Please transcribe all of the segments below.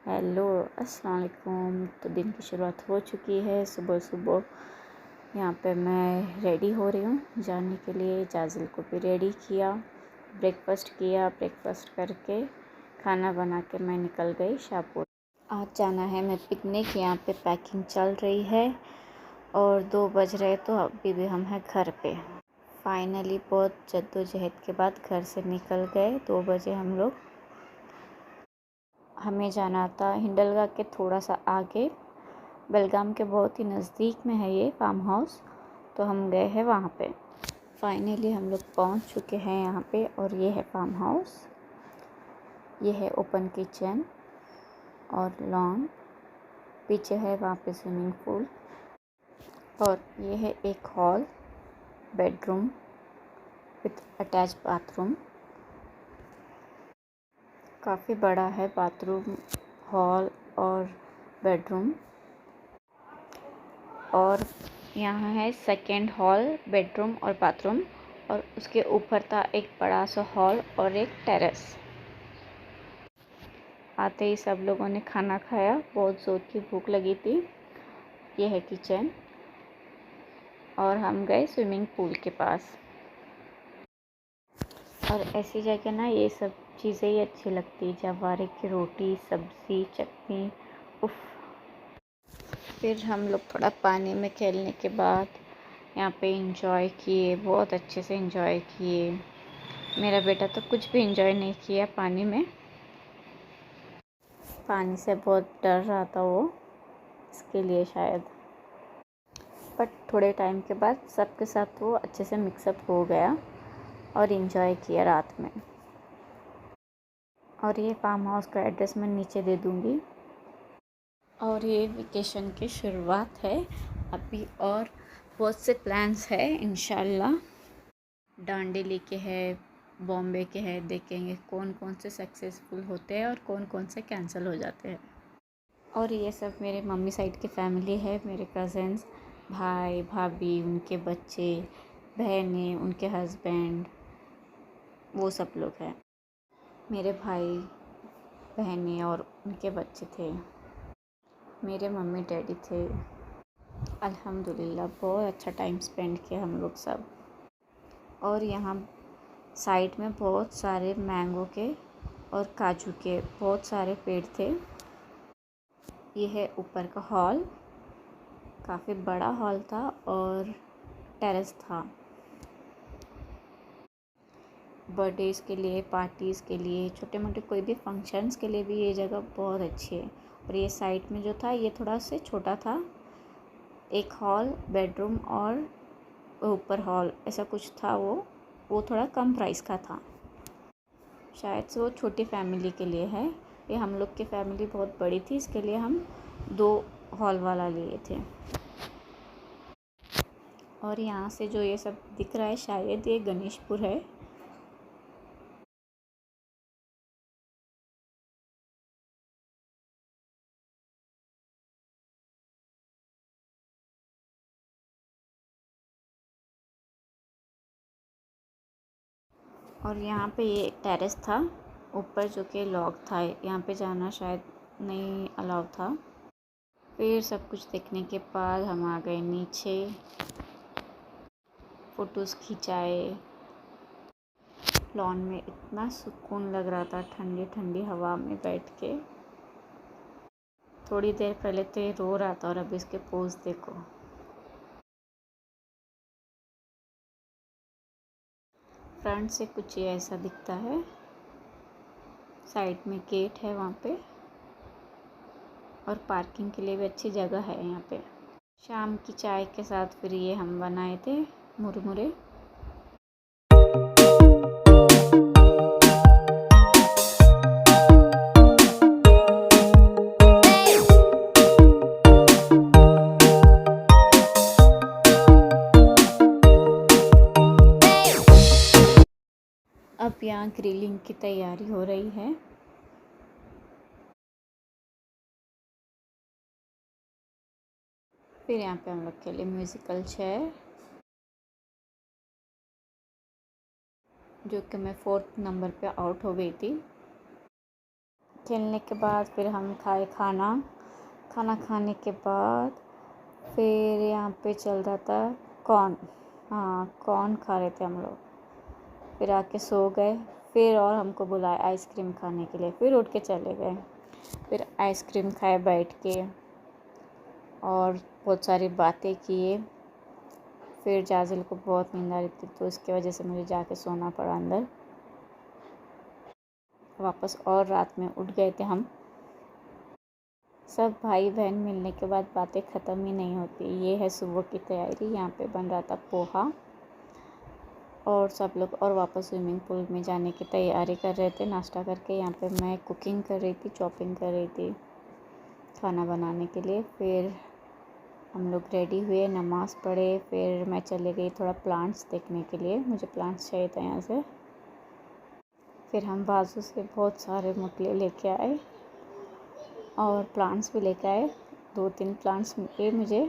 Hello, अस्सलाम वालेकुम। तो दिन की शुरुआत हो चुकी है। सुबह सुबह यहाँ पे मैं रेडी हो रही हूँ जाने के लिए। जाजिल को भी रेडी किया, ब्रेकफ़ास्ट किया। ब्रेकफ़ास्ट करके खाना बना के मैं निकल गई शाहपुर। आज जाना है मैं पिकनिक। यहाँ पे पैकिंग चल रही है और 2 बज रहे, तो अभी भी हम हैं घर पे। फाइनली बहुत जद्दोजहद के बाद घर से निकल गए। 2 बजे हम लोग। हमें जाना था हिंडलगा के थोड़ा सा आगे, बेलगाम के बहुत ही नज़दीक में है ये फार्म हाउस। तो हम गए हैं वहाँ पे। फाइनली हम लोग पहुँच चुके हैं यहाँ पे और ये है फार्म हाउस। ये है ओपन किचन और लॉन। पीछे है वहाँ पे स्विमिंग पूल और ये है एक hall, bedroom with attach bathroom. काफ़ी बड़ा है बाथरूम, हॉल और बेडरूम। और यहाँ है सेकेंड हॉल, बेडरूम और बाथरूम, और उसके ऊपर था एक बड़ा सा हॉल और एक टेरेस। आते ही सब लोगों ने खाना खाया, बहुत ज़ोर की भूख लगी थी। ये है किचन और हम गए स्विमिंग पूल के पास। और ऐसी जगह ना ये सब चीज़ें ही अच्छी लगती, जवारे की रोटी, सब्ज़ी, चटनी, उफ़। फिर हम लोग थोड़ा पानी में खेलने के बाद यहाँ पे इंजॉय किए, बहुत अच्छे से इंजॉय किए। मेरा बेटा तो कुछ भी इंजॉय नहीं किया पानी में। पानी से बहुत डर रहा था वो, इसके लिए शायद। बट थोड़े टाइम के बाद सबके साथ वो अच्छे से मिक्सअप हो गया और इंजॉय किया रात में। और ये फार्म हाउस का एड्रेस मैं नीचे दे दूँगी। और ये वेकेशन की शुरुआत है अभी, और बहुत से प्लान्स है इंशाल्लाह। दांडेली के है, बॉम्बे के है, देखेंगे कौन कौन से सक्सेसफुल होते हैं और कौन कौन से कैंसिल हो जाते हैं। और ये सब मेरे मम्मी साइड की फैमिली है, मेरे कज़न्स, भाई भाभी, उनके बच्चे, बहनें, उनके हस्बैंड, वो सब लोग हैं। मेरे भाई बहनें और उनके बच्चे थे, मेरे मम्मी डैडी थे। अल्हम्दुलिल्लाह बहुत अच्छा टाइम स्पेंड किया हम लोग सब। और यहाँ साइड में बहुत सारे मैंगो के और काजू के बहुत सारे पेड़ थे। ये है ऊपर का हॉल, काफ़ी बड़ा हॉल था और टेरेस था। बर्थडेज़ के लिए, पार्टीज़ के लिए, छोटे मोटे कोई भी फंक्शंस के लिए भी ये जगह बहुत अच्छी है। और ये साइड में जो था ये थोड़ा से छोटा था, एक हॉल, बेडरूम और ऊपर हॉल ऐसा कुछ था। वो थोड़ा कम प्राइस का था, शायद से वो छोटी फैमिली के लिए है। ये हम लोग की फैमिली बहुत बड़ी थी, इसके लिए हम 2 हॉल वाला लिए थे। और यहाँ से जो ये सब दिख रहा है शायद ये गणेशपुर है। और यहाँ पे ये टेरेस था ऊपर, जो कि लॉक था, यहाँ पे जाना शायद नहीं अलाउ था। फिर सब कुछ देखने के बाद हम आ गए नीचे, फ़ोटोज़ खिंचाए। लॉन में इतना सुकून लग रहा था, ठंडी ठंडी हवा में बैठ के। थोड़ी देर पहले तो ये रो रहा था और अब इसके पोज देखो। फ्रंट से कुछ ये ऐसा दिखता है, साइड में गेट है वहाँ पे, और पार्किंग के लिए भी अच्छी जगह है यहाँ पे। शाम की चाय के साथ फिर ये हम बनाए थे मुरमुरे। अब यहाँ ग्रिलिंग की तैयारी हो रही है। फिर यहाँ पे हम लोग के लिए म्यूज़िकल चेयर, जो कि मैं 4th नंबर पे आउट हो गई थी। खेलने के बाद फिर हम खाए खाना। खाना खाने के बाद फिर यहाँ पे चल रहा था कॉर्न। हाँ, कॉर्न खा रहे थे हम लोग। फिर आके सो गए। फिर और हमको बुलाया आइसक्रीम खाने के लिए, फिर उठ के चले गए। फिर आइसक्रीम खाए बैठ के और बहुत सारी बातें किए। फिर जाजिल को बहुत नींद आ रही थी तो इसकी वजह से मुझे जाके सोना पड़ा अंदर वापस। और रात में उठ गए थे हम। सब भाई बहन मिलने के बाद बातें ख़त्म ही नहीं होती। ये है सुबह की तैयारी। यहाँ पे बन रहा था पोहा और सब लोग और वापस स्विमिंग पूल में जाने की तैयारी कर रहे थे नाश्ता करके। यहाँ पे मैं कुकिंग कर रही थी, चॉपिंग कर रही थी खाना बनाने के लिए। फिर हम लोग रेडी हुए, नमाज़ पढ़े। फिर मैं चले गई थोड़ा प्लांट्स देखने के लिए, मुझे प्लांट्स चाहिए था यहाँ से। फिर हम बाजू से बहुत सारे मुकले लेके आए और प्लांट्स भी लेके आए। 2-3 प्लांट्स मिले मुझे।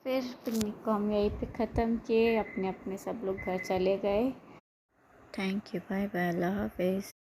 फिर पिकनिक को हम यहीं पे ख़त्म किए। अपने अपने सब लोग घर चले गए। थैंक यू, बाय बाय, अल्लाह हाफिज़।